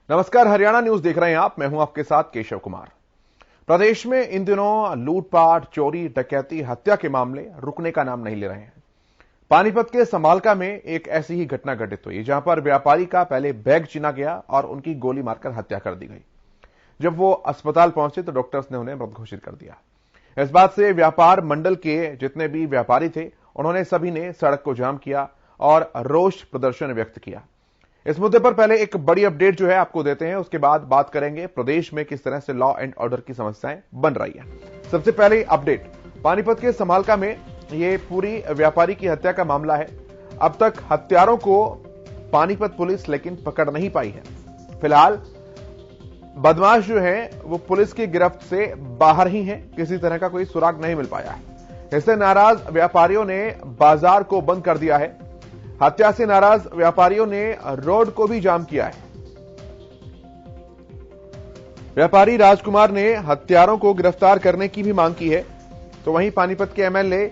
नमस्कार, हरियाणा न्यूज देख रहे हैं आप। मैं हूं आपके साथ केशव कुमार। प्रदेश में इन दिनों लूटपाट, चोरी, डकैती, हत्या के मामले रुकने का नाम नहीं ले रहे हैं। पानीपत के समालका में एक ऐसी ही घटना घटित हुई जहां पर व्यापारी का पहले बैग छीना गया और उनकी गोली मारकर हत्या कर दी गई। जब वो अस्पताल पहुंचे तो डॉक्टर्स ने उन्हें मृत घोषित कर दिया। इस बात से व्यापार मंडल के जितने भी व्यापारी थे, उन्होंने सभी ने सड़क को जाम किया और रोष प्रदर्शन व्यक्त किया। इस मुद्दे पर पहले एक बड़ी अपडेट जो है आपको देते हैं, उसके बाद बात करेंगे प्रदेश में किस तरह से लॉ एंड ऑर्डर की समस्याएं बन रही है। सबसे पहले अपडेट, पानीपत के समालका में ये पूरी व्यापारी की हत्या का मामला है। अब तक हत्यारों को पानीपत पुलिस लेकिन पकड़ नहीं पाई है। फिलहाल बदमाश जो है वो पुलिस की गिरफ्त से बाहर ही है, किसी तरह का कोई सुराग नहीं मिल पाया है। इससे नाराज व्यापारियों ने बाजार को बंद कर दिया है। हत्या से नाराज व्यापारियों ने रोड को भी जाम किया है। व्यापारी राजकुमार ने हत्यारों को गिरफ्तार करने की भी मांग की है, तो वहीं पानीपत के एमएलए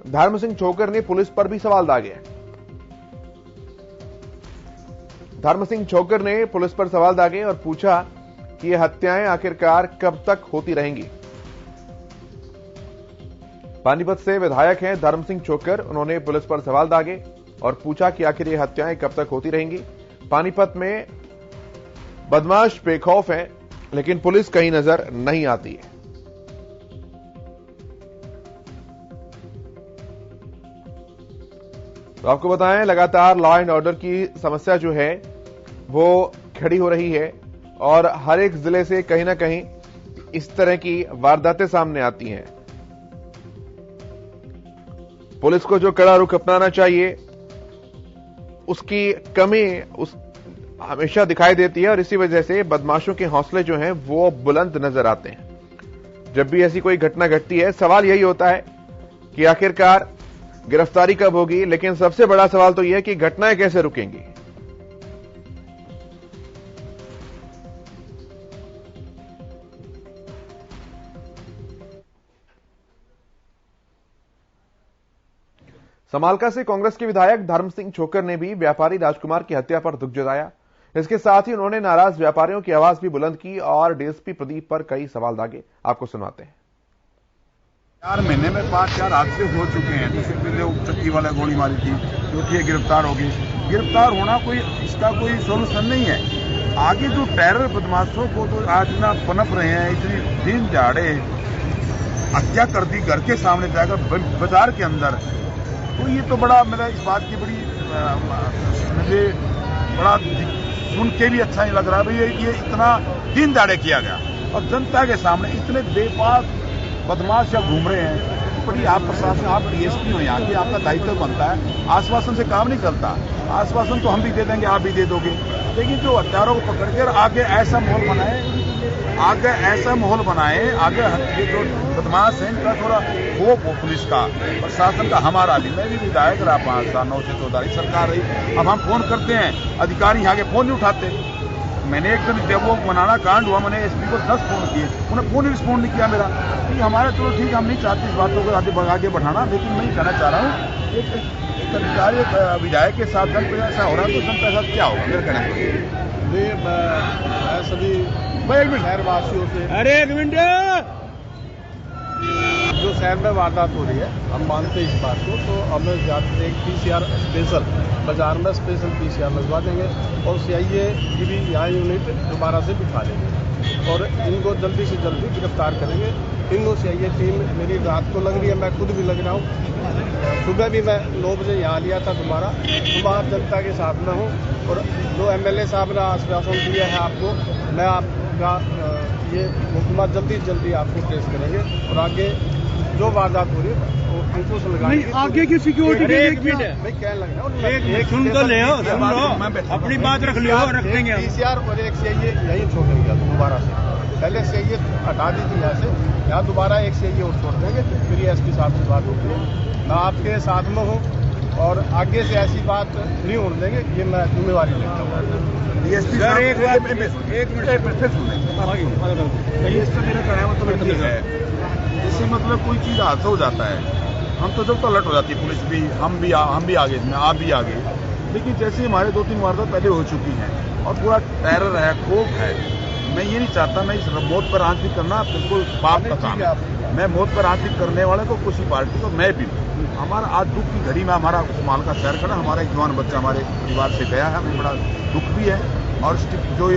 धर्म सिंह छोकर ने पुलिस पर भी सवाल दागे। धर्म सिंह छोकर ने पुलिस पर सवाल दागे और पूछा कि ये हत्याएं आखिरकार कब तक होती रहेंगी। पानीपत से विधायक हैं धर्म सिंह छोकर, उन्होंने पुलिस पर सवाल दागे और पूछा कि आखिर ये हत्याएं कब तक होती रहेंगी। पानीपत में बदमाश बेखौफ हैं, लेकिन पुलिस कहीं नजर नहीं आती है। तो आपको बताएं, लगातार लॉ एंड ऑर्डर की समस्या जो है वो खड़ी हो रही है और हर एक जिले से कहीं ना कहीं इस तरह की वारदातें सामने आती हैं। पुलिस को जो कड़ा रुख अपनाना चाहिए, उसकी कमी हमेशा दिखाई देती है और इसी वजह से बदमाशों के हौसले जो हैं वो बुलंद नजर आते हैं। जब भी ऐसी कोई घटना घटती है, सवाल यही होता है कि आखिरकार गिरफ्तारी कब होगी, लेकिन सबसे बड़ा सवाल तो यह है कि घटनाएं कैसे रुकेंगी। समालका से कांग्रेस के विधायक धर्म सिंह छोकर ने भी व्यापारी राजकुमार की हत्या पर दुख जताया। इसके साथ ही उन्होंने नाराज व्यापारियों की आवाज भी बुलंद की और डीएसपी प्रदीप पर कई सवाल दागे। आपको सुनाते हैं। 4 महीने में 5-4 हादसे हो चुके हैं। जैसे पहले चक्की वाला गोली मारी थी, जो कि गिरफ्तार हो गई। गिरफ्तार होना कोई इसका कोई सोल्यूशन नहीं है। आगे जो टेरर बदमाशों को तो आज ना पनप रहे हैं, इतनी दिन दहाड़े हत्या कर दी घर के सामने जाकर बाजार के अंदर। तो ये तो बड़ा मेरा इस बात की बड़ी मुझे बड़ा सुन के भी अच्छा नहीं लग रहा है। ये इतना दिन दाड़े किया गया और जनता के सामने इतने बेपाक बदमाश या घूम रहे हैं। बड़ी आप प्रशासन, आप डीएसपी हो यहाँ के, आपका दायित्व बनता है। आश्वासन से काम नहीं चलता। आश्वासन तो हम भी दे देंगे, आप भी दे दोगे, लेकिन जो हत्यारों को पकड़कर आगे ऐसा माहौल बनाए, आगे ये जो बदमाश है इनका थोड़ा खौफ हो पुलिस का, प्रशासन का, हमारा भी। मैं भी विधायक रहा 5 साल, 9 से 14 सरकार रही। अब हम फोन करते हैं, अधिकारी यहाँ के फोन नहीं उठाते। मैंने एक दिन जब वो बनाना कांड हुआ, मैंने एसपी को 10 फोन किए, उन्हें फोन रिस्पॉन्ड नहीं किया मेरा। क्योंकि हमारा चलो ठीक है, हम नहीं चाहते इस बातों को आगे बढ़ाना, लेकिन मैं कहना चाह रहा हूँ एक अधिकारी विधायक के साथ ऐसा हो रहा है तो जनता के साथ क्या होगा मेरे कहने मैं सभी शहरवासियों से, अरे एक मिनट, जो शहर में वारदात हो रही है, हम मानते हैं इस बात को, तो हमें ज़्यादा एक PCR स्पेशल बाजार में स्पेशल PCR लगवा देंगे और CIA की भी यहाँ यूनिट दोबारा से बिठा देंगे और इनको जल्दी से जल्दी गिरफ्तार करेंगे। तीनों CIA टीम मेरी रात को लग रही है, मैं खुद भी लग रहा हूँ। सुबह भी मैं 9 बजे यहाँ लिया था दोबारा। सुबह जनता के साथ में हूँ और जो MLA साहब ने आश्वासन दिया है आपको, मैं आपका ये मुकदमा जल्दी से जल्दी आपको पेश करेंगे और आगे जो वारदात हो रही है वो अंकुश लगाएंगे। आगे की सिक्योरिटी मैं क्या लग रहा है, सुन तो ले, अपनी बात रख लियो, रख देंगे। PCR और एक CIA यही छोड़ेंगे दोबारा से। पहले CIA हटा दी थी यहाँ से, यहाँ दोबारा एक CIA और छोड़ देंगे। फिर SP साहब से बात होती है, मैं आपके साथ में हूँ और आगे से ऐसी बात नहीं होने देंगे, ये मैं जिम्मेवारी लेता हूँ। DSP साहब एक मिनट मेरा कहना मतलब ये है, जैसे मतलब कोई चीज हादसा हो जाता है, हम तो जब तो अलर्ट हो जाती है पुलिस भी, हम भी आगे, आप भी आगे। लेकिन जैसे हमारे 2-3 वारदात पहले हो चुकी हैं, और पूरा टेरर है, खौफ है। मैं ये नहीं चाहता, मैं इस मौत पर आंच भी करना बिल्कुल पाप का काम है। मैं मौत पर आंच करने वाले को किसी पार्टी को मैं भी हमारा आज दुख की घड़ी में हमारा माल का शहर खड़ा, हमारा एक जवान बच्चा हमारे परिवार से गया है, हमें बड़ा दुख भी है। और जो भी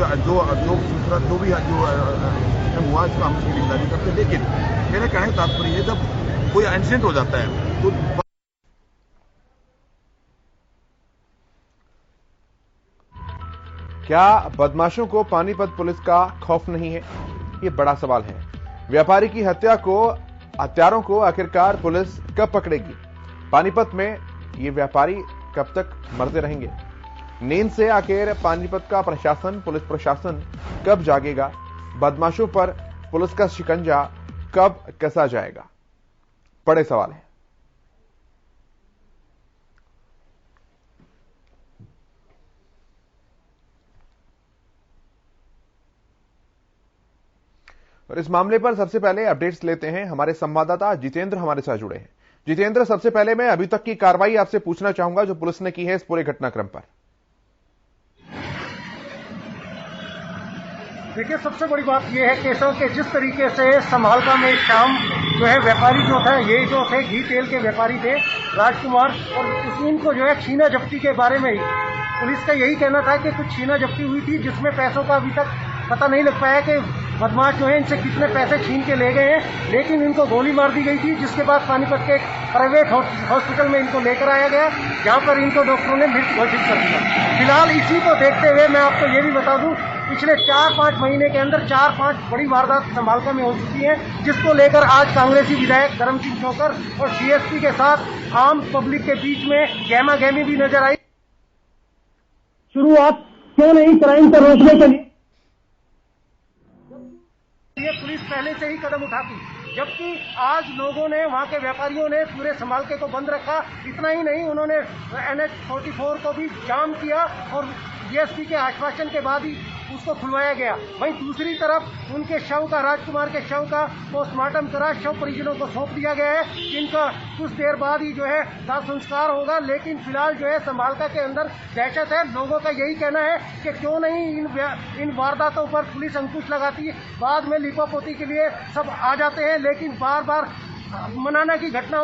हुआ इसका हम उसकी निगरानी करते हैं। लेकिन मेरे कहने का तात्पर्य है, जब कोई एक्सीडेंट हो जाता है तो क्या बदमाशों को पानीपत पुलिस का खौफ नहीं है? ये बड़ा सवाल है। व्यापारी की हत्यारों को आखिरकार पुलिस कब पकड़ेगी? पानीपत में ये व्यापारी कब तक मरते रहेंगे? नींद से आखिर पानीपत का प्रशासन, पुलिस प्रशासन कब जागेगा? बदमाशों पर पुलिस का शिकंजा कब कसा जाएगा? बड़े सवाल हैं। और इस मामले पर सबसे पहले अपडेट्स लेते हैं। हमारे संवाददाता जितेंद्र हमारे साथ जुड़े हैं। जितेंद्र, सबसे पहले मैं अभी तक की कार्रवाई आपसे पूछना चाहूंगा जो पुलिस ने की है इस पूरे घटनाक्रम पर। देखिए, सबसे बड़ी बात यह है केशव के जिस तरीके से समालका में शाम जो है व्यापारी जो था, ये जो थे घी तेल के व्यापारी थे राजकुमार, और उनको जो है छीना जब्ती के बारे में ही पुलिस का यही कहना था कि कुछ छीना जब्ती हुई थी जिसमें पैसों का अभी तक पता नहीं लग पाया कि बदमाश जो है इनसे कितने पैसे छीन के ले गए हैं, लेकिन इनको गोली मार दी गई थी, जिसके बाद पानीपत के प्राइवेट हॉस्पिटल में इनको लेकर आया गया, जहां पर इनको डॉक्टरों ने मृत घोषित कर दिया। फिलहाल इसी को देखते हुए मैं आपको ये भी बता दूं, पिछले 4-5 महीने के अंदर 4-5 बड़ी वारदात समालका में हो चुकी है, जिसको लेकर आज कांग्रेसी विधायक धर्म सिंह चौकर और डीएसपी के साथ आम पब्लिक के बीच में गहमा गहमी भी नजर आई। शुरुआत क्यों नहीं क्राइम को रोकने के लिए ये पुलिस पहले से ही कदम उठाती, जबकि आज लोगों ने, वहां के व्यापारियों ने पूरे समालके को बंद रखा। इतना ही नहीं, उन्होंने NH-44 को भी जाम किया और डीएसपी के आश्वासन के बाद ही उसको खुलवाया गया। वहीं दूसरी तरफ उनके शव का, राजकुमार के शव का पोस्टमार्टम करा, शव परिजनों को सौंप दिया गया है, जिनका कुछ देर बाद ही जो है दाह संस्कार होगा। लेकिन फिलहाल जो है समालका के अंदर दहशत है। लोगों का यही कहना है कि क्यों नहीं इन वारदातों पर पुलिस अंकुश लगाती है। बाद में लिपापोती के लिए सब आ जाते हैं, लेकिन बार बार मनाना की घटना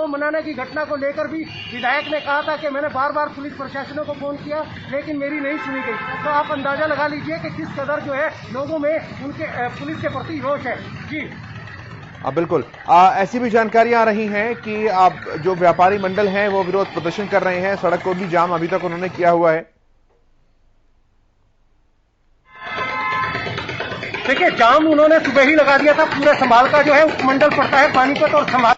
को लेकर भी विधायक ने कहा था कि मैंने बार बार पुलिस प्रशासनों को फोन किया, लेकिन मेरी नहीं सुनी गई। तो आप अंदाजा लगा लीजिए कि किस कदर जो है लोगों में उनके पुलिस के प्रति रोष है। जी बिल्कुल। ऐसी भी जानकारियां आ रही हैं कि आप जो व्यापारी मंडल हैं वो विरोध प्रदर्शन कर रहे हैं, सड़क को भी जाम अभी तक उन्होंने किया हुआ है। देखिए, जाम उन्होंने सुबह ही लगा दिया था। पूरा समालका जो है उपमंडल पड़ता है पानीपत और समाल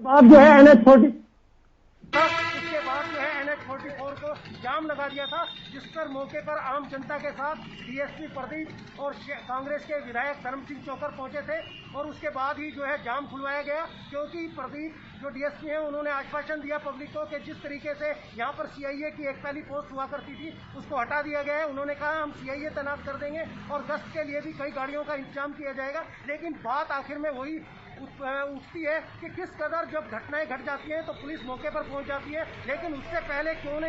बाद जो है NH-44 उसके बाद जो है NH-44 को जाम लगा दिया था, जिस पर मौके पर आम जनता के साथ डीएसपी प्रदीप और कांग्रेस के विधायक धर्म सिंह चौकर पहुंचे थे, और उसके बाद ही जो है जाम खुलवाया गया, क्योंकि प्रदीप जो डीएसपी हैं उन्होंने आश्वासन दिया पब्लिक को कि जिस तरीके से यहाँ पर सीआईए की एक पहली पोस्ट हुआ करती थी उसको हटा दिया गया है। उन्होंने कहा हम सीआईए तैनात कर देंगे और गश्त के लिए भी कई गाड़ियों का इंतजाम किया जाएगा। लेकिन बात आखिर में वही उठती है कि किस कदर जब घटनाएं घट जाती हैं तो पुलिस मौके पर पहुंच जाती है, लेकिन उससे पहले क्यों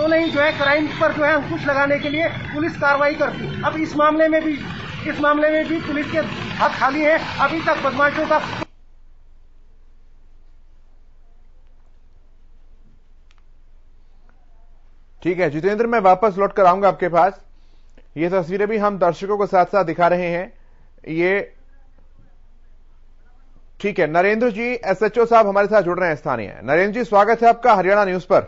नहीं जो है क्राइम पर जो है अंकुश लगाने के लिए पुलिस कार्रवाई करती। अब इस मामले में भी पुलिस के हाथ खाली है। अभी तक बदमाशों का ठीक है जितेंद्र, मैं वापस लौट कर आऊंगा आपके पास। ये तस्वीरें भी हम दर्शकों को साथ साथ दिखा रहे हैं। ये ठीक है, नरेंद्र जी एसएचओ साहब हमारे साथ जुड़ रहे हैं स्थानीय। नरेंद्र जी, स्वागत है आपका हरियाणा न्यूज पर।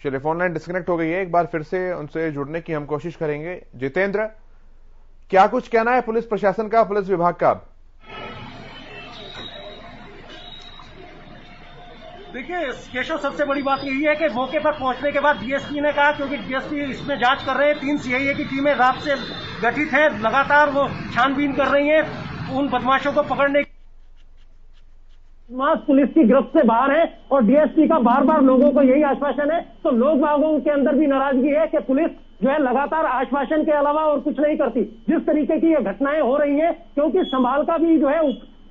चलिए, फोन लाइन डिस्कनेक्ट हो गई है, एक बार फिर से उनसे जुड़ने की हम कोशिश करेंगे। जितेंद्र, क्या कुछ कहना है पुलिस प्रशासन का, पुलिस विभाग का? देखिए केशव, सबसे बड़ी बात यही है कि मौके पर पहुंचने के बाद डीएसपी ने कहा, क्योंकि डीएसपी इसमें जांच कर रहे हैं, 3 सीआईए की टीमें रात से गठित है, लगातार वो छानबीन कर रही हैं उन बदमाशों को पकड़ने की। पुलिस की गिरफ्त से बाहर है और डीएसपी का बार बार लोगों को यही आश्वासन है, तो लोग बागों के अंदर भी नाराजगी है कि पुलिस जो है लगातार आश्वासन के अलावा और कुछ नहीं करती। जिस तरीके की ये घटनाएं हो रही हैं, क्योंकि संभाल का भी जो है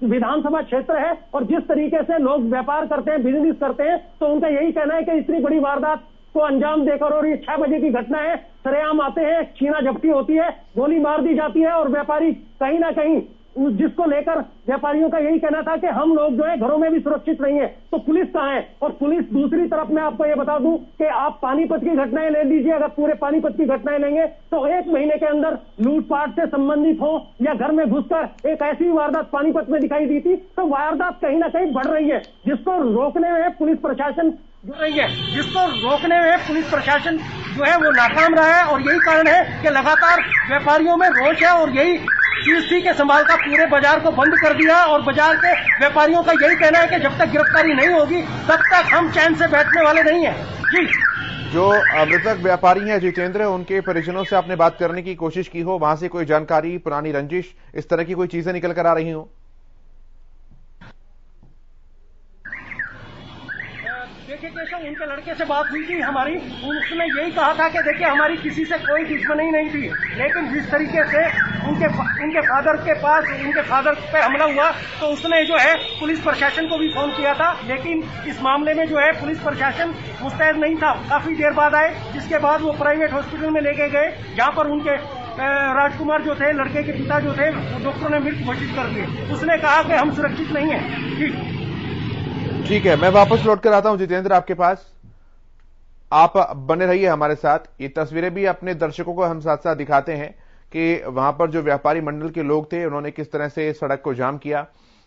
विधानसभा क्षेत्र है और जिस तरीके से लोग व्यापार करते हैं, बिजनेस करते हैं, तो उनका यही कहना है कि इतनी बड़ी वारदात को अंजाम देकर, और ये 6 बजे की घटना है, सरेआम आते हैं, छीना झपटी होती है, गोली मार दी जाती है और व्यापारी कहीं ना कहीं जिसको लेकर व्यापारियों का यही कहना था कि हम लोग जो है घरों में भी सुरक्षित नहीं है, तो पुलिस कहाँ है? और पुलिस दूसरी तरफ मैं आपको ये बता दूं कि आप पानीपत की घटनाएं ले लीजिए, अगर पूरे पानीपत की घटनाएं लेंगे तो 1 महीने के अंदर लूटपाट से संबंधित हो या घर में घुसकर एक ऐसी वारदात पानीपत में दिखाई दी थी, तो वारदात कहीं ना कहीं बढ़ रही है, जिसको रोकने में पुलिस प्रशासन जो है वो नाकाम रहा है। और यही कारण है कि लगातार व्यापारियों में रोष है और यही चीज थी कि संभाल का पूरे बाजार को बंद कर दिया और बाजार के व्यापारियों का यही कहना है कि जब तक गिरफ्तारी नहीं होगी तब तक हम चैन से बैठने वाले नहीं हैं। जी, जो मृतक व्यापारी हैं जितेंद्र, उनके परिजनों से आपने बात करने की कोशिश की हो, वहां से कोई जानकारी, पुरानी रंजिश, इस तरह की कोई चीजें निकल कर आ रही हो? देखिए केशव, उनके लड़के से बात हुई थी हमारी, उसने यही कहा था कि देखिए हमारी किसी से कोई दुश्मनी नहीं थी, लेकिन जिस तरीके से उनके फादर पे हमला हुआ तो उसने जो है पुलिस प्रशासन को भी फोन किया था, लेकिन इस मामले में जो है पुलिस प्रशासन मुस्तैद नहीं था। काफी देर बाद आए, जिसके बाद वो प्राइवेट हॉस्पिटल में लेके गए, जहां पर उनके राजकुमार जो थे, लड़के के पिता जो थे, डॉक्टरों ने मृत घोषित कर दिए। उसने कहा कि हम सुरक्षित नहीं है। ठीक है, मैं वापस लौट कर आता हूं जितेंद्र आपके पास, आप बने रहिए हमारे साथ। ये तस्वीरें भी अपने दर्शकों को हम साथ साथ दिखाते हैं कि वहां पर जो व्यापारी मंडल के लोग थे उन्होंने किस तरह से सड़क को जाम किया,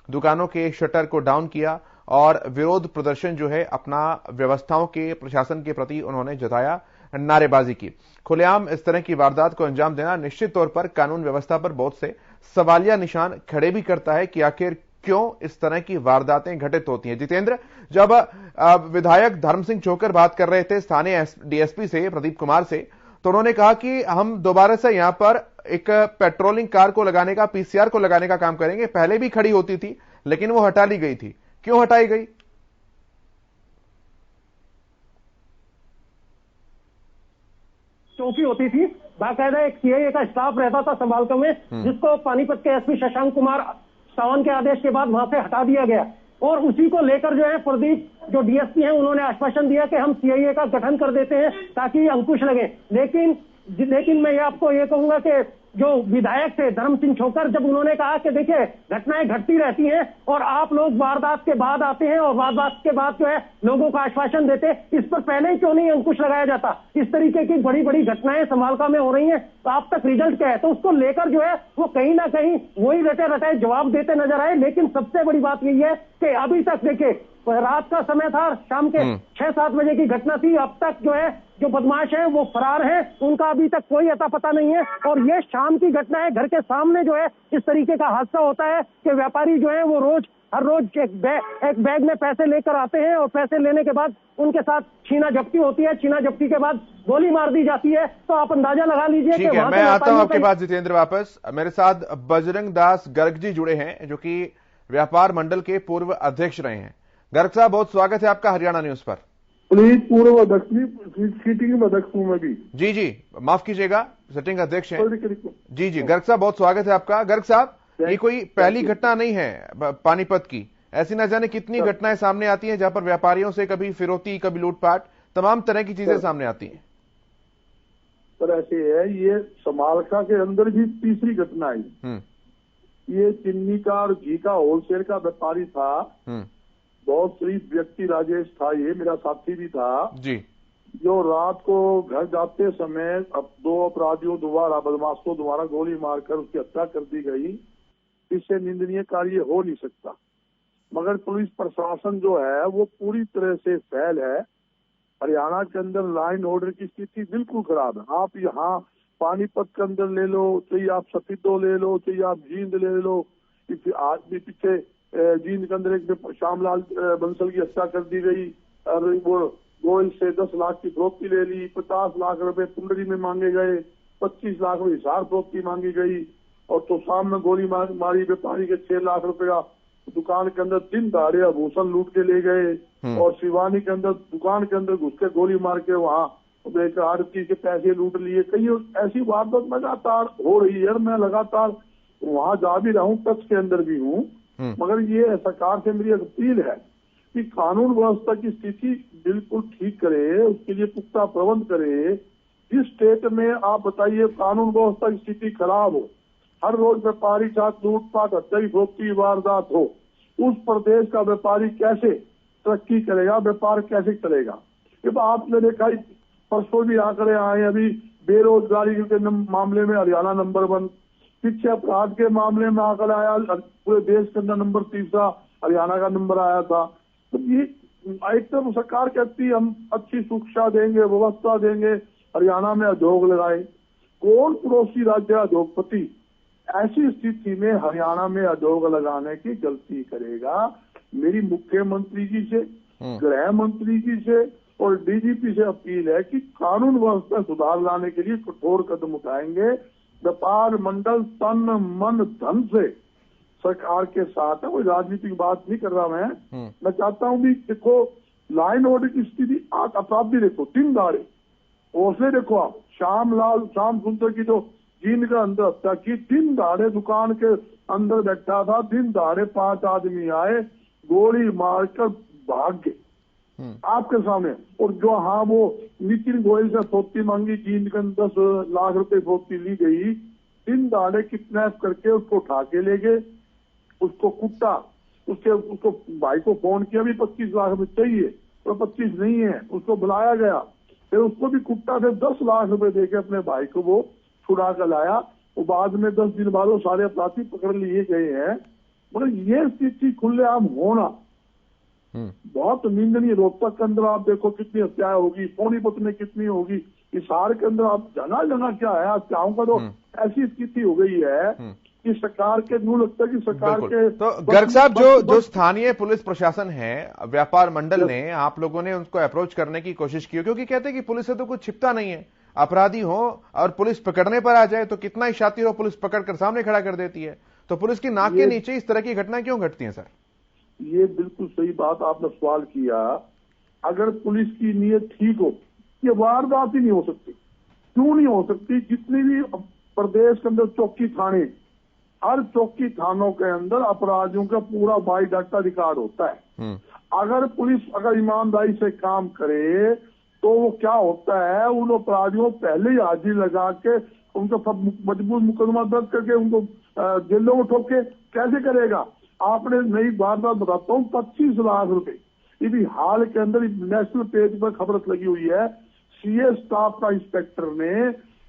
दुकानों के शटर को डाउन किया और विरोध प्रदर्शन जो है अपना व्यवस्थाओं के, प्रशासन के प्रति उन्होंने जताया, नारेबाजी की। खुलेआम इस तरह की वारदात को अंजाम देना निश्चित तौर पर कानून व्यवस्था पर बहुत से सवालिया निशान खड़े भी करता है कि आखिर क्यों इस तरह की वारदातें घटित होती हैं। जितेंद्र, जब विधायक धर्म सिंह छोकर बात कर रहे थे स्थानीय डीएसपी से, प्रदीप कुमार से, तो उन्होंने कहा कि हम दोबारा से यहां पर एक पेट्रोलिंग कार को लगाने का, पीसीआर को लगाने का काम करेंगे। पहले भी खड़ी होती थी लेकिन वो हटा ली गई थी, क्यों हटाई गई? चौकी होती थी, बाकायदा एक सीआईए का स्टाफ रहता था संभालका में, जिसको पानीपत के एसपी शशांक कुमार सावन के आदेश के बाद वहां से हटा दिया गया। और उसी को लेकर जो है प्रदीप जो डीएसपी हैं उन्होंने आश्वासन दिया कि हम सीआईए का गठन कर देते हैं ताकि अंकुश लगे। लेकिन मैं आपको ये कहूंगा कि जो विधायक थे धर्म सिंह छोकर, जब उन्होंने कहा कि देखिए घटनाएं घटती रहती हैं और आप लोग वारदात के बाद आते हैं और वारदात के बाद जो है लोगों को आश्वासन देते, इस पर पहले ही क्यों नहीं अंकुश लगाया जाता? इस तरीके की बड़ी बड़ी घटनाएं संभालका में हो रही हैं, तो आप तक रिजल्ट क्या है? तो उसको लेकर जो है वो कहीं ना कहीं वही रटे जवाब देते नजर आए। लेकिन सबसे बड़ी बात यही है कि अभी तक देखिए रात का समय था, शाम के 6-7 बजे की घटना थी, अब तक जो है जो बदमाश है वो फरार है, उनका अभी तक कोई अता पता नहीं है। और ये शाम की घटना है, घर के सामने जो है इस तरीके का हादसा होता है कि व्यापारी जो है वो हर रोज एक बैग में पैसे लेकर आते हैं और पैसे लेने के बाद उनके साथ छीना झपटी होती है, छीना झपटी के बाद गोली मार दी जाती है। तो आप अंदाजा लगा लीजिए। ठीक है, मैं आता हूं आपके पास जितेंद्र वापस। मेरे साथ बजरंग दास गर्ग जी जुड़े हैं, जो कि व्यापार मंडल के पूर्व अध्यक्ष रहे हैं। गर्ग साहब, बहुत स्वागत है आपका हरियाणा न्यूज पर। पूर्व अध्यक्ष, सीटिंग अध्यक्ष हूं मैं भी। जी, माफ कीजिएगा, सिटिंग अध्यक्ष हैं। जी, गर्ग साहब बहुत स्वागत है आपका। गर्ग साहब, ये कोई पहली घटना नहीं है पानीपत की, ऐसी न जाने कितनी घटनाएं सामने आती हैं जहां पर व्यापारियों से कभी फिरौती, कभी लूटपाट, तमाम तरह की चीजें सामने आती हैं। पर ऐसे है, ये समालका के अंदर भी तीसरी घटना आई। ये चिन्नी का और घी का होलसेल का व्यापारी था, बहुत शरीफ व्यक्ति राजेश था, ये मेरा साथी भी था जी, जो रात को घर जाते समय अब 2 अपराधियों द्वारा, बदमाशों द्वारा गोली मारकर उसकी हत्या कर दी गई। इससे निंदनीय कार्य हो नहीं सकता, मगर पुलिस प्रशासन जो है वो पूरी तरह से फेल है। हरियाणा के अंदर लाइन ऑर्डर की स्थिति बिल्कुल खराब है। आप यहाँ पानीपत के अंदर ले लो, चाहिए आप सफीदो ले लो, चाहिए आप जींद ले लो, आदमी पीछे जींद के अंदर एक श्यामलाल बंसल की हत्या कर दी गई और वो गोयल से 10 लाख की फरोख्ती ले ली, 50 लाख रुपए कुंडली में मांगे गए, 25 लाख में हिसार फरोख्ती मांगी गई और तो सामने गोली मारी व्यापारी के 6 लाख रुपए का दुकान के अंदर दिन दहाड़े आभूषण लूट के ले गए और शिवानी के अंदर दुकान के अंदर घुस के गोली मार के वहाँ एक आड़ती के पैसे लूट लिए, कई ऐसी वारदात लगातार हो रही है। मैं लगातार वहां जा भी रहा हूँ, टच के अंदर भी हूँ। मगर ये सरकार से मेरी अपील है कि कानून व्यवस्था की स्थिति बिल्कुल ठीक करे, उसके लिए पुख्ता प्रबंध करे। जिस स्टेट में आप बताइए कानून व्यवस्था की स्थिति खराब हो, हर रोज व्यापारी साथ लूटपाट, हत्या की फरोख्ती वारदात हो, उस प्रदेश का व्यापारी कैसे तरक्की करेगा, व्यापार कैसे चलेगा। जब आपने देखा परसों भी आंकड़े आए अभी बेरोजगारी के मामले में हरियाणा नंबर 1, शिक्षा अपराध के मामले में आंकड़ा आया पूरे देश के अंदर नंबर 3 हरियाणा का नंबर आया था। तो ये एक तरफ सरकार कहती है हम अच्छी शिक्षा देंगे, व्यवस्था देंगे, हरियाणा में उद्योग लगाए। कौन पड़ोसी राज्य उद्योगपति ऐसी स्थिति में हरियाणा में उद्योग लगाने की गलती करेगा। मेरी मुख्यमंत्री जी से, गृह मंत्री जी से और डीजीपी से अपील है कि कानून व्यवस्था सुधार लाने के लिए कठोर कदम उठाएंगे। व्यापार मंडल तन मन धन से सरकार के साथ है, कोई राजनीतिक बात नहीं कर रहा मैं चाहता हूं भी देखो लाइन ऑर्डर की स्थिति, अपराधी देखो दिन दहाड़े, ओसे देखो आप श्याम सुंदर की जो जीन का अंदर हत्या की, दिन दहाड़े दुकान के अंदर बैठा था, दिन दहाड़े 5 आदमी आए, गोली मारकर भाग गए आपके सामने। और जो वो नितिन गोयल से फौती मांगी, जीन के 10 लाख रुपए फौती ली गई, दिन दहाड़े किडनैप करके उसको उठा के ले गए, उसको कुटा, उसको भाई को फोन किया भी 25 लाख रुपए चाहिए, तो 25 नहीं है, उसको बुलाया गया, फिर उसको भी कुटा, फिर 10 लाख रुपए देके अपने भाई को वो छुड़ा कर लाया। वो बाद में 10 दिन बाद वो सारे अपराधी पकड़ लिए गए हैं। मगर ये स्थिति खुलेआम होना बहुत निंदनीय। रोहतक के अंदर आप देखो कितनी हत्याएं होगी, सोनीपत में कितनी होगी, हिसार के अंदर आप जगह क्या है हत्याओं का, तो ऐसी स्थिति हो गई है कि सरकार के मुंह लगता है कि सरकार के। तो गर्ग साहब, जो स्थानीय पुलिस प्रशासन है, व्यापार मंडल ने, आप लोगों ने उनको अप्रोच करने की कोशिश की, क्योंकि कहते हैं कि पुलिस से तो कुछ छिपता नहीं है, अपराधी हो और पुलिस पकड़ने पर आ जाए तो कितना ही शातिर हो, पुलिस पकड़कर सामने खड़ा कर देती है। तो पुलिस की नाक के नीचे इस तरह की घटनाएं क्यों घटती हैं सर? ये बिल्कुल सही बात आपने सवाल किया। अगर पुलिस की नीयत ठीक हो, ये वारदात ही नहीं हो सकती। क्यों नहीं हो सकती? जितनी भी प्रदेश के अंदर चौकी थाने, हर चौकी थानों के अंदर अपराधियों का पूरा बायोडाटा रिकॉर्ड होता है। अगर पुलिस ईमानदारी से काम करे तो वो क्या होता है, उन अपराधियों पहले ही हाजिर लगा के उनको सब मजबूत मुकदमा दर्ज करके उनको जेलों में ठोक के कैसे करेगा। आपने नई वारदात बताता हूँ, 25 लाख रुपए ये भी हाल के अंदर नेशनल पेज पर खबर लगी हुई है। सीए स्टाफ का इंस्पेक्टर ने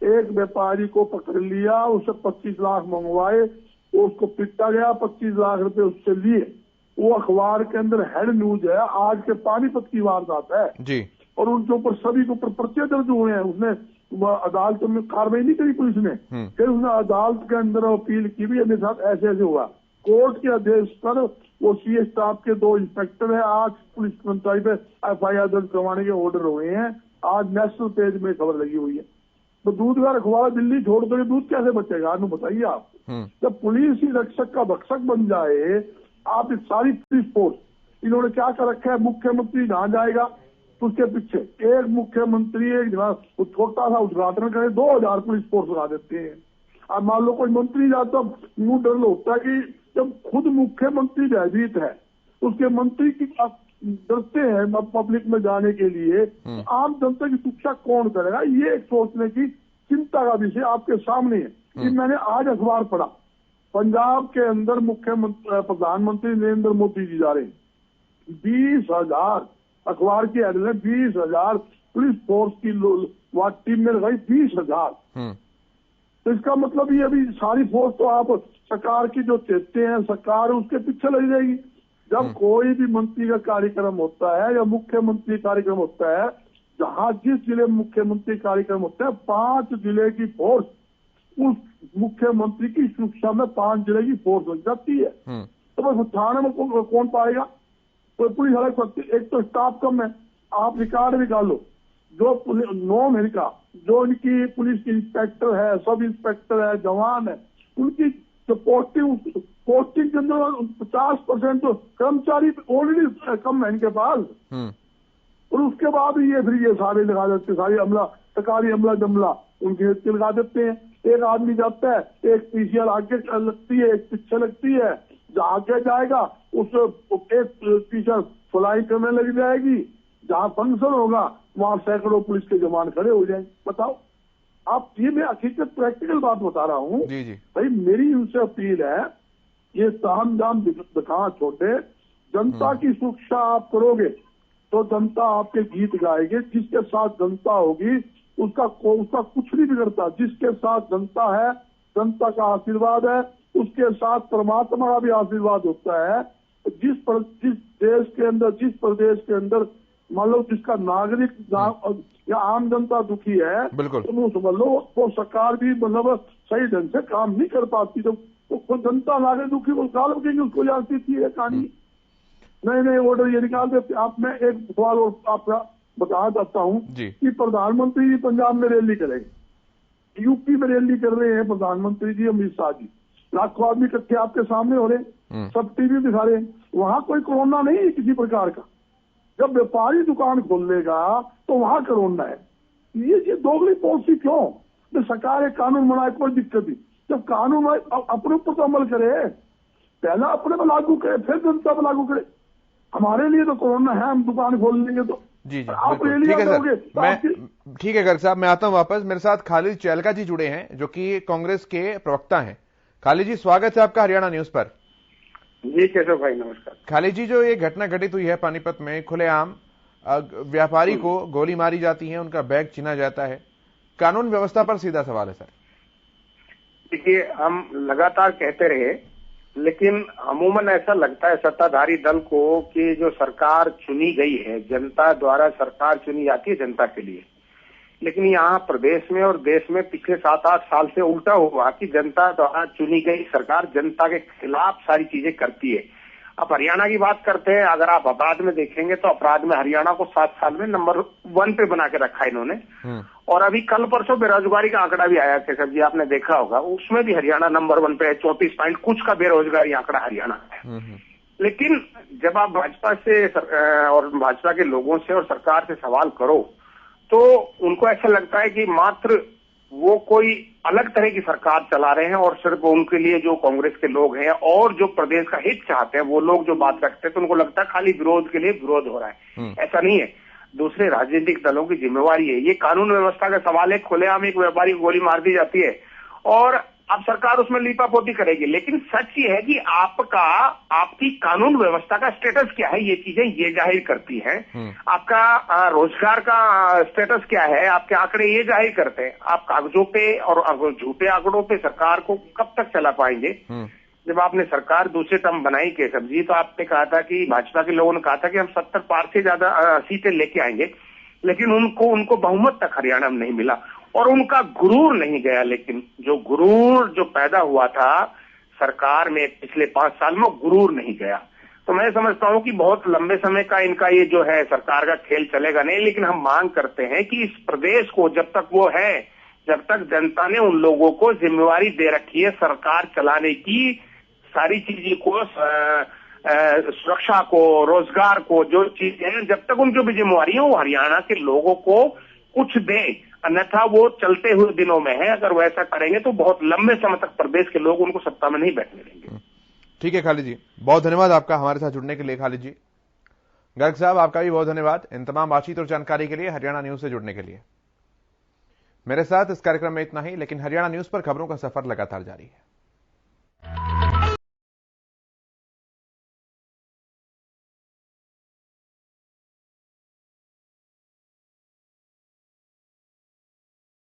एक व्यापारी को पकड़ लिया, उससे 25 लाख मंगवाए, उसको पिटा गया, 25 लाख रुपए उससे लिए। वो अखबार के अंदर हेड न्यूज है, आज के पानीपत की वारदात है जी। और उनके ऊपर सभी के ऊपर पर्चे दर्ज हुए हैं। उसने अदालत में कार्रवाई नहीं करी पुलिस ने, फिर उसने अदालत के अंदर अपील की भी मेरे साथ ऐसे ऐसे हुआ। कोर्ट के आदेश पर वो सीए स्टाफ के 2 इंस्पेक्टर है, आज पुलिस कर्मचारी पे FIR दर्ज करवाने के ऑर्डर हुए हैं। आज नेशनल पेज में खबर लगी हुई है। तो दूध का रखवाला दिल्ली छोड़ दो, दूध कैसे बचेगा? बताइए आप। जब पुलिस ही रक्षक का भक्षक बन जाए, आप इस सारी पुलिस फोर्स, इन्होंने क्या कर रखा है, मुख्यमंत्री जहां जाएगा तो उसके पीछे एक मुख्यमंत्री एक छोटा सा उद्घाटन करे, 2000 पुलिस फोर्स लगा देते हैं। अब मान लो कोई मंत्री जाता, मुंह डर होता है कि जब खुद मुख्यमंत्री भयभीत है, उसके मंत्री की डरते हैं पब्लिक में जाने के लिए, आम जनता की शिक्षा कौन करेगा? ये एक सोचने की चिंता का विषय आपके सामने है। कि मैंने आज अखबार पढ़ा, पंजाब के अंदर प्रधानमंत्री नरेंद्र मोदी जी जा रहे हैं, 20,000 अखबार की हेडलाइन, 20,000 पुलिस फोर्स की टीम में लगाई, 20,000। तो इसका मतलब ये अभी सारी फोर्स तो आप सरकार की जो चेते हैं, सरकार उसके पीछे लगी जाएगी। जब कोई भी मंत्री का कार्यक्रम होता है या मुख्यमंत्री कार्यक्रम होता है, जहां जिस जिले में मुख्यमंत्री कार्यक्रम होता है, 5 जिले की फोर्स उस मुख्यमंत्री की सुरक्षा में 5 जिले की फोर्स लग जाती है। तो बस थाने में कौन पाएगा? तो पुलिस अलग सकती। एक तो स्टाफ कम है, आप रिकॉर्ड निकाल लो, जो 9 महीने का जो इनकी पुलिस की इंस्पेक्टर है, सब इंस्पेक्टर है, जवान है, उनकी जो पोस्टिंग के अंदर 50% तो कर्मचारी ऑलरेडी कम है इनके पास। और उसके बाद फिर ये सारे लगा देते, सारी अमला सरकारी अमला जमला उनके लगा देते हैं। एक आदमी जाता है, एक पीसीआर आगे लगती है, एक पीछे लगती है, जहाँ आगे जाएगा उस एक पीसीआर फ्लाई करने लग जाएगी, जहाँ फंक्शन होगा वहां सैकड़ों पुलिस के जवान खड़े हो जाएंगे। बताओ आप, ये मैं हकीकत प्रैक्टिकल बात बता रहा हूँ। जी जी भाई मेरी उनसे अपील है, ये ताम जाम दिखाना छोड़े, जनता की सुरक्षा आप करोगे तो जनता आपके गीत गाएगी। जिसके साथ जनता होगी उसका कुछ नहीं बिगड़ता। जिसके साथ जनता है, जनता का आशीर्वाद है, उसके साथ परमात्मा का भी आशीर्वाद होता है। जिस देश के अंदर, जिस प्रदेश के अंदर मान लो जिसका नागरिक या आम जनता दुखी है, बिल्कुल, तो समझ लो वो सरकार भी मतलब सही ढंग से काम नहीं कर पाती। तो जनता नागरिक दुखी को निकाल देंगे, उसको जानती थी कहानी। नए ऑर्डर ये निकाल देते। आप मैं एक सवाल और आपका बताना चाहता हूँ कि प्रधानमंत्री जी पंजाब में रैली करेंगे, यूपी में रैली कर रहे हैं प्रधानमंत्री जी अमित शाह जी, लाखों आदमी इकट्ठे आपके सामने हो रहे हैं, सब टीवी दिखा रहे हैं, वहां कोई कोरोना नहीं है किसी प्रकार का। जब व्यापारी दुकान खोल लेगा तो वहां कोरोना है। ये दोगली पॉलिसी क्यों? तो सरकार एक कानून बनाए, कोई दिक्कत नहीं। जब कानून अपने ऊपर तो अमल करे, पहला अपने पर लागू करे फिर जनता पर लागू करे। हमारे लिए तो कोरोना है, हम दुकान खोल लेंगे तो जी जी आप ठीक है सर। मैं ठीक है गर्ग साहब, मैं आता हूं वापस। मेरे साथ खालिद चैलका जी जुड़े हैं जो कि कांग्रेस के प्रवक्ता हैं। खालिद जी स्वागत है आपका हरियाणा न्यूज पर। जी केशव भाई नमस्कार। खालिद जी, जो ये घटना घटित हुई है पानीपत में, खुलेआम व्यापारी को गोली मारी जाती है, उनका बैग छीना जाता है, कानून व्यवस्था पर सीधा सवाल है सर। देखिए हम लगातार कहते रहे, लेकिन अमूमन ऐसा लगता है सत्ताधारी दल को कि जो सरकार चुनी गई है, जनता द्वारा सरकार चुनी जाती है जनता के लिए, लेकिन यहाँ प्रदेश में और देश में पिछले 7-8 साल से उल्टा हुआ कि जनता द्वारा चुनी गई सरकार जनता के खिलाफ सारी चीजें करती है। अब हरियाणा की बात करते हैं, अगर आप अपराध में देखेंगे तो अपराध में हरियाणा को 7 साल में नंबर 1 पे बना के रखा है इन्होंने। और अभी कल परसों बेरोजगारी का आंकड़ा भी आया केशव जी, आपने देखा होगा, उसमें भी हरियाणा नंबर 1 पे है, 34 पॉइंट कुछ का बेरोजगारी आंकड़ा हरियाणा है। लेकिन जब आप भाजपा से और भाजपा के लोगों से और सरकार से सवाल करो तो उनको ऐसा लगता है कि मात्र वो कोई अलग तरह की सरकार चला रहे हैं और सिर्फ उनके लिए जो कांग्रेस के लोग हैं और जो प्रदेश का हित चाहते हैं वो लोग जो बात रखते हैं, तो उनको लगता है खाली विरोध के लिए विरोध हो रहा है। ऐसा नहीं है, दूसरे राजनीतिक दलों की जिम्मेवारी है। ये कानून व्यवस्था का सवाल है। खुलेआम एक व्यापारी को गोली मार दी जाती है और अब सरकार उसमें लीपापोती करेगी, लेकिन सच ये है कि आपकी कानून व्यवस्था का स्टेटस क्या है, ये चीजें ये जाहिर करती हैं। आपका रोजगार का स्टेटस क्या है, आपके आंकड़े ये जाहिर करते हैं। आप कागजों पे और झूठे आंकड़ों पे सरकार को कब तक चला पाएंगे? जब आपने सरकार दूसरे टर्म बनाई केशव जी, तो आपने कहा था कि भाजपा के लोगों ने कहा था कि हम 70 पार से ज्यादा सीटें लेके आएंगे, लेकिन उनको बहुमत तक हरियाणा में नहीं मिला और उनका गुरूर नहीं गया। लेकिन जो गुरूर जो पैदा हुआ था सरकार में पिछले 5 साल में, गुरूर नहीं गया। तो मैं समझता हूं कि बहुत लंबे समय का इनका ये जो है सरकार का खेल चलेगा नहीं। लेकिन हम मांग करते हैं कि इस प्रदेश को जब तक वो है, जब तक जनता ने उन लोगों को जिम्मेवारी दे रखी है सरकार चलाने की, सारी चीजें को, सुरक्षा को, रोजगार को, जो चीजें हैं, जब तक उनकी भी जिम्मेवारी है वो हरियाणा के लोगों को कुछ दें, अन्यथा वो चलते हुए दिनों में है। अगर वो ऐसा करेंगे तो बहुत लंबे समय तक प्रदेश के लोग उनको सत्ता में नहीं बैठने देंगे। ठीक है खालिद जी, बहुत धन्यवाद आपका हमारे साथ जुड़ने के लिए। खालिद जी, गर्ग साहब आपका भी बहुत धन्यवाद इन तमाम बातचीत और जानकारी के लिए, हरियाणा न्यूज से जुड़ने के लिए। मेरे साथ इस कार्यक्रम में इतना ही, लेकिन हरियाणा न्यूज पर खबरों का सफर लगातार जारी है।